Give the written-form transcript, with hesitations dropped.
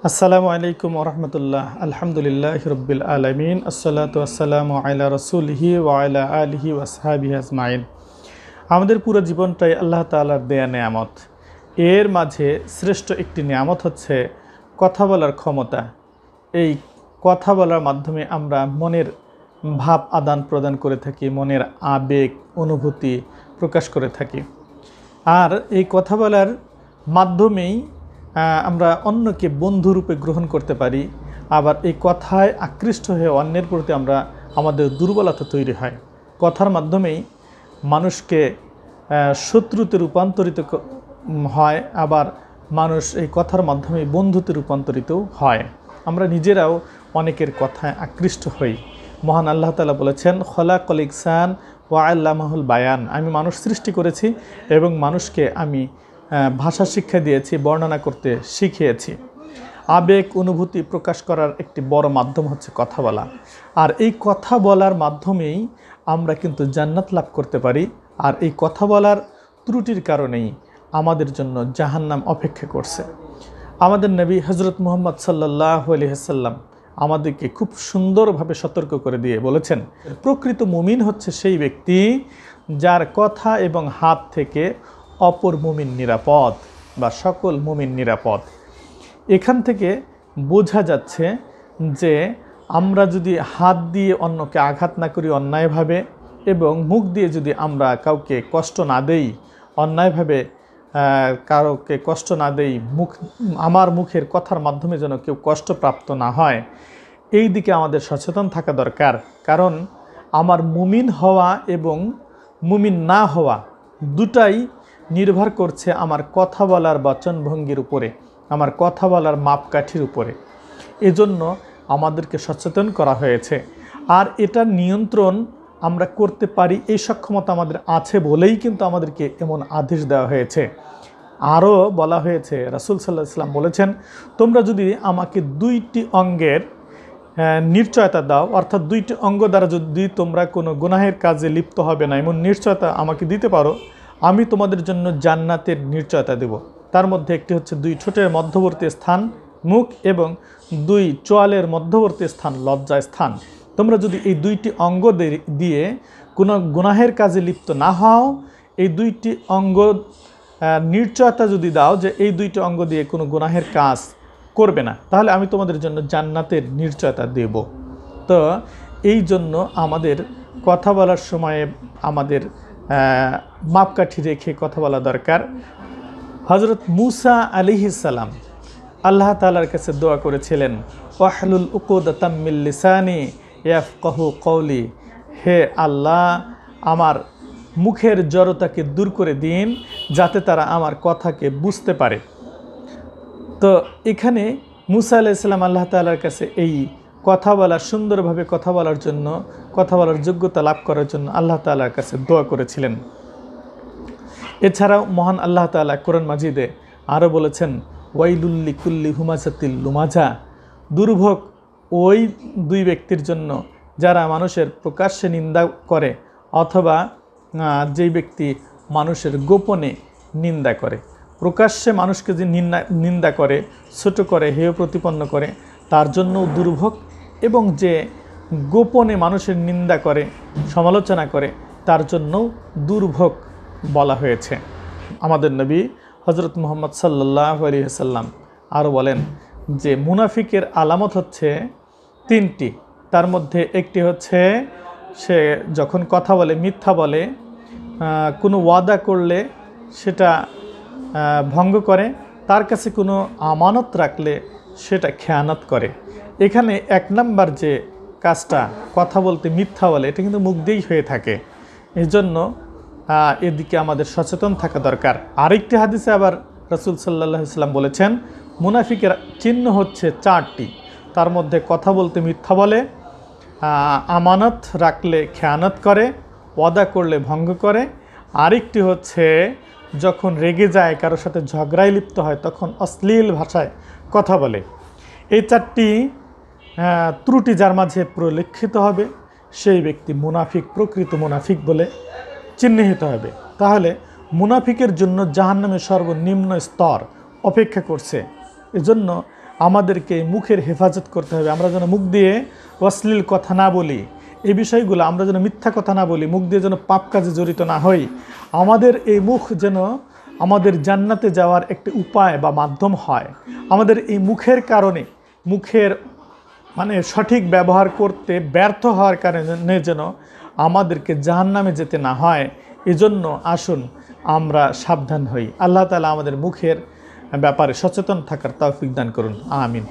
আসসালামু আলাইকুম ওরহমতুল্লাহ। আলহামদুলিল্লাহ রব্বিল আলমিন, আসসালাতু আসসালামু আলা রসুলিহি ওয়া আলা আলিহি ওয়াসহাবিহি আজমাইন। আমাদের পুরো জীবনটাই আল্লাহ তাআলার দেয়া নেয়ামত। এর মাঝে শ্রেষ্ঠ একটি নেয়ামত হচ্ছে কথা বলার ক্ষমতা। এই কথা বলার মাধ্যমে আমরা মনের ভাব আদান প্রদান করে থাকি, মনের আবেগ অনুভূতি প্রকাশ করে থাকি। আর এই কথা বলার মাধ্যমেই আমরা অন্যকে বন্ধুরূপে গ্রহণ করতে পারি। আবার এই কথায় আকৃষ্ট হয়ে অন্যের প্রতি আমাদের দুর্বলতা তৈরি হয়। কথার মাধ্যমেই মানুষকে শত্রুতে রূপান্তরিত হয়, আবার মানুষ এই কথার মাধ্যমে বন্ধুতে রূপান্তরিত হয়। আমরা নিজেরাও অনেকের কথায় আকৃষ্ট হই। মহান আল্লাহ তাআলা বলেছেন, খলাকাল ইনসান ওয়া আল্লামাহুল বায়ান। আমি মানুষ সৃষ্টি করেছি এবং মানুষকে আমি ভাষা শিক্ষা দিয়েছি, বর্ণনা করতে শিখিয়েছি। আবেগ অনুভূতি প্রকাশ করার একটি বড় মাধ্যম হচ্ছে কথা বলা। আর এই কথা বলার মাধ্যমেই আমরা কিন্তু জান্নাত লাভ করতে পারি। আর এই কথা বলার ত্রুটির কারণেই আমাদের জন্য জাহান্নাম অপেক্ষা করছে। আমাদের নবী হযরত মুহাম্মদ সাল্লাল্লাহু আলাইহি ওয়াসাল্লাম আমাদেরকে খুব সুন্দরভাবে সতর্ক করে দিয়ে বলেছেন, প্রকৃত মুমিন হচ্ছে সেই ব্যক্তি যার কথা এবং হাত থেকে অপর মুমিন নিরাপদ বা সকল মুমিন নিরাপদ। এখান থেকে বোঝা যাচ্ছে যে আমরা যদি হাত দিয়ে অন্যকে আঘাত না করি অন্যায়ভাবে, এবং মুখ দিয়ে যদি আমরা কাউকে কষ্ট না দেই অন্যায়ভাবে, কাউকে কষ্ট না দেই, আমার মুখের কথার মাধ্যমে যেন কেউ কষ্টপ্রাপ্ত না হয়, এই দিকে আমাদের সচেতন থাকা দরকার। কারণ আমার মুমিন হওয়া এবং মুমিন না হওয়া দুটাই নির্ভর করছে আমার কথা বলার বচনভঙ্গির উপরে, আমার কথা বলার মাপকাঠির উপরে। এজন্য আমাদেরকে সচেতন করা হয়েছে। আর এটার নিয়ন্ত্রণ আমরা করতে পারি, এই সক্ষমতা আমাদের আছে বলেই কিন্তু আমাদেরকে এমন আদেশ দেওয়া হয়েছে। আরও বলা হয়েছে, রাসূল সাল্লাল্লাহু আলাইহি ওয়াসাল্লাম বলেছেন, তোমরা যদি আমাকে দুইটি অঙ্গের নিশ্চয়তা দাও, অর্থাৎ দুইটি অঙ্গ দ্বারা যদি তোমরা কোনো গুনাহের কাজে লিপ্ত হবে না এমন নিশ্চয়তা আমাকে দিতে পারো, আমি তোমাদের জন্য জান্নাতের নিশ্চয়তা দেব। তার মধ্যে একটি হচ্ছে দুই ঠোঁটের মধ্যবর্তী স্থান মুখ, এবং দুই চোয়ালের মধ্যবর্তী স্থান লজ্জা স্থান। তোমরা যদি এই দুইটি অঙ্গ দিয়ে কোনো গুনাহের কাজে লিপ্ত না হও, এই দুইটি অঙ্গ নিশ্চয়তা যদি দাও যে এই দুইটি অঙ্গ দিয়ে কোনো গুনাহের কাজ করবে না, তাহলে আমি তোমাদের জন্য জান্নাতের নিশ্চয়তা দেব। তো এই জন্য আমাদের কথা বলার সময়ে আমাদের মাপকাঠি রেখে কথা বলা দরকার। হযরত মুসা আলাইহিস সালাম আল্লাহ তাআলার কাছে দোয়া করেছিলেন, ওয়াহলুল উকুদাতাম মিন লিসানি ইয়াফকাহু কওলি। হে আল্লাহ, আমার মুখের জড়তাকে দূর করে দিন যাতে তারা আমার কথাকে বুঝতে পারে। তো এখানে মুসা আলাইহিস সালাম আল্লাহ তাআলার কাছে এই কথা বলা, সুন্দরভাবে কথা বলার জন্য, কথা বলার যোগ্যতা লাভ করার জন্য আল্লাহ তাআলার কাছে দোয়া করেছিলেন। এছাড়াও মহান আল্লাহ তাআলা কোরআন মাজিদে আরও বলেছেন, ওয়াইলুল লিকুল্লি হুমাজাতিল লুমাজা। দুর্ভোগ ওই দুই ব্যক্তির জন্য যারা মানুষের প্রকাশ্যে নিন্দা করে, অথবা যেই ব্যক্তি মানুষের গোপনে নিন্দা করে। প্রকাশ্যে মানুষকে যে নিন্দা করে, ছোট করে, হেয় প্রতিপন্ন করে, তার জন্যও দুর্ভোগ, এবং যে গোপনে মানুষের নিন্দা করে, সমালোচনা করে, তার জন্যও দুর্ভোগ বলা হয়েছে। আমাদের নবী হযরত মুহাম্মদ সাল্লাল্লাহু আলাইহি ওয়াসাল্লাম আরও বলেন যে মুনাফিকের আলামত হচ্ছে তিনটি। তার মধ্যে একটি হচ্ছে সে যখন কথা বলে মিথ্যা বলে, কোনো ওয়াদা করলে সেটা ভঙ্গ করে, তার কাছে কোনো আমানত রাখলে সেটা খেয়ানত করে। এখানে এক নাম্বার যে কাজটা, কথা বলতে মিথ্যা বলে, এটা কিন্তু মুখ দিয়েই হয়ে থাকে। এজন্য এদিকে আমাদের সচেতন থাকা দরকার। আরেকটি হাদিসে আবার রাসূল সাল্লাল্লাহু আলাইহি ওয়াসাল্লাম বলেছেন, মুনাফিকের চিহ্ন হচ্ছে চারটি। তার মধ্যে কথা বলতে মিথ্যা বলে, আমানত রাখলে খেয়ানত করে, ওয়াদা করলে ভঙ্গ করে, আরেকটি হচ্ছে যখন রেগে যায়, কারোর সাথে ঝগড়ায় লিপ্ত হয়, তখন অশ্লীল ভাষায় কথা বলে। এই চারটি ত্রুটি যার মাঝে পরিলক্ষিত হবে, সেই ব্যক্তি মুনাফিক, প্রকৃত মুনাফিক বলে চিহ্নিত হবে। তাহলে মুনাফিকের জন্য জাহান্নামের সর্বনিম্ন স্তর অপেক্ষা করছে। এজন্য আমাদেরকে মুখের হেফাজত করতে হবে। আমরা যেন মুখ দিয়ে অশ্লীল কথা না বলি, এই বিষয়গুলো আমরা যেন মিথ্যা কথা না বলি, মুখ দিয়ে যেন পাপ কাজে জড়িত না হই। আমাদের এই মুখ যেন আমাদের জান্নাতে যাওয়ার একটি উপায় বা মাধ্যম হয়। আমাদের এই মুখের কারণে, মুখের সঠিক ব্যবহার করতে ব্যর্থ হওয়ার কারণে যেন আমাদেরকে জাহান্নামে যেতে না হয়, এজন্য আসুন আমরা সাবধান হই। আল্লাহ তাআলা আমাদের মুখের ব্যাপারে সচেতন থাকার তৌফিক দান করুন। আমিন।